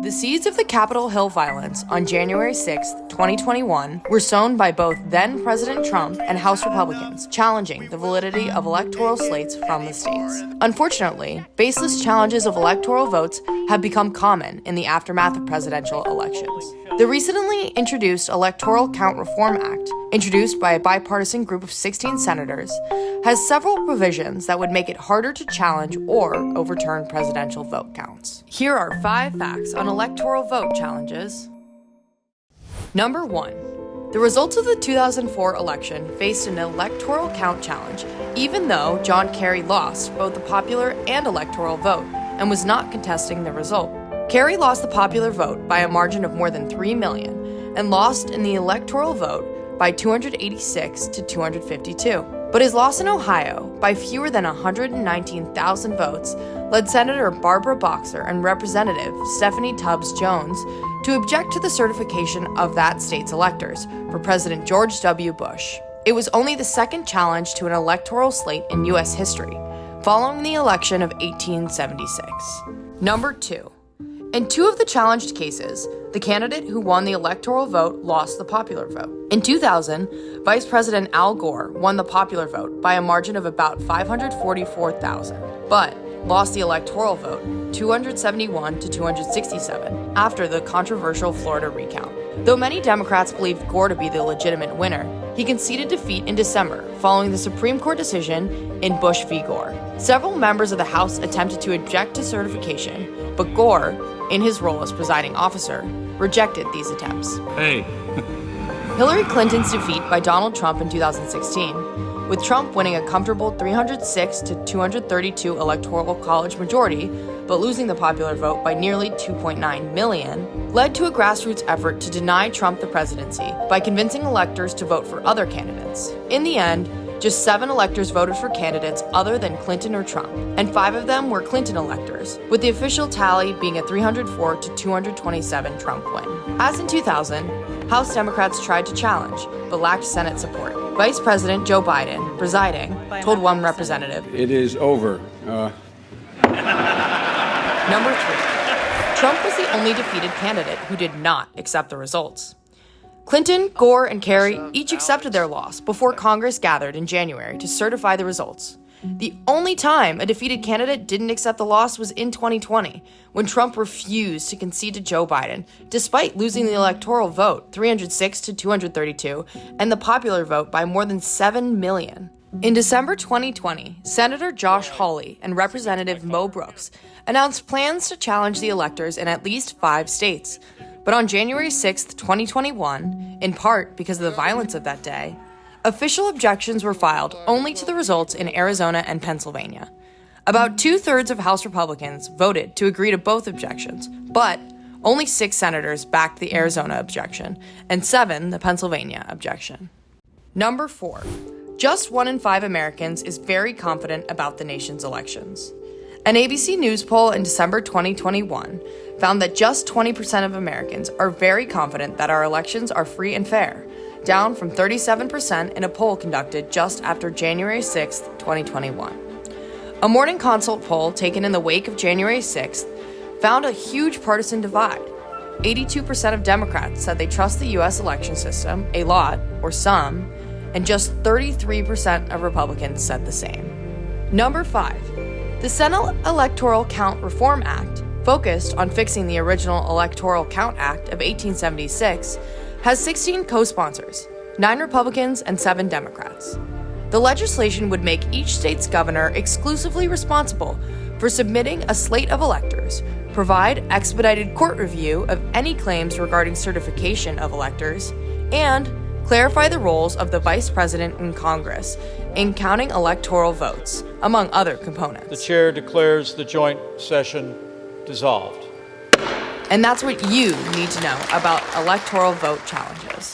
The seeds of the Capitol Hill violence on January 6, 2021, were sown by both then-President Trump and House Republicans, challenging the validity of electoral slates from the states. Unfortunately, baseless challenges of electoral votes have become common in the aftermath of presidential elections. The recently introduced Electoral Count Reform Act, introduced by a bipartisan group of 16 senators, has several provisions that would make it harder to challenge or overturn presidential vote counts. Here are 5 facts on electoral vote challenges. Number 1. The results of the 2004 election faced an electoral count challenge, even though John Kerry lost both the popular and electoral vote and was not contesting the result. Kerry lost the popular vote by a margin of more than 3 million and lost in the electoral vote by 286 to 252. But his loss in Ohio by fewer than 119,000 votes led Senator Barbara Boxer and Representative Stephanie Tubbs Jones to object to the certification of that state's electors for President George W. Bush. It was only the second challenge to an electoral slate in U.S. history, following the election of 1876. Number 2. In 2 of the challenged cases, the candidate who won the electoral vote lost the popular vote. In 2000, Vice President Al Gore won the popular vote by a margin of about 544,000, but lost the electoral vote 271 to 267 after the controversial Florida recount. Though many Democrats believed Gore to be the legitimate winner, he conceded defeat in December following the Supreme Court decision in Bush v. Gore. Several members of the House attempted to object to certification, but Gore, in his role as presiding officer, rejected these attempts. Hillary Clinton's defeat by Donald Trump in 2016, with Trump winning a comfortable 306 to 232 electoral college majority, but losing the popular vote by nearly 2.9 million, led to a grassroots effort to deny Trump the presidency by convincing electors to vote for other candidates. In the end, just 7 electors voted for candidates other than Clinton or Trump, and 5 of them were Clinton electors, with the official tally being a 304 to 227 Trump win. As in 2000, House Democrats tried to challenge, but lacked Senate support. Vice President Joe Biden, presiding, told one representative, "It is over." Number 3. Trump was the only defeated candidate who did not accept the results. Clinton, Gore, and Kerry each accepted their loss before Congress gathered in January to certify the results. The only time a defeated candidate didn't accept the loss was in 2020, when Trump refused to concede to Joe Biden, despite losing the electoral vote 306 to 232 and the popular vote by more than 7 million. In December 2020, Senator Josh Hawley and Representative Mo Brooks announced plans to challenge the electors in at least 5 states. But on January 6, 2021, in part because of the violence of that day, official objections were filed only to the results in Arizona and Pennsylvania. About 2/3 of House Republicans voted to agree to both objections, but only 6 senators backed the Arizona objection and 7 the Pennsylvania objection. Number 4. Just 1 in 5 Americans is very confident about the nation's elections. An ABC News poll in December 2021 found that just 20% of Americans are very confident that our elections are free and fair, down from 37% in a poll conducted just after January 6, 2021. A Morning Consult poll taken in the wake of January 6th found a huge partisan divide. 82% of Democrats said they trust the U.S. election system, a lot, or some, and just 33% of Republicans said the same. Number 5. The Senate Electoral Count Reform Act, focused on fixing the original Electoral Count Act of 1876, has 16 co-sponsors, 9 Republicans and 7 Democrats. The legislation would make each state's governor exclusively responsible for submitting a slate of electors, provide expedited court review of any claims regarding certification of electors, and clarify the roles of the Vice President in Congress in counting electoral votes, among other components. The chair declares the joint session dissolved. And that's what you need to know about electoral vote challenges.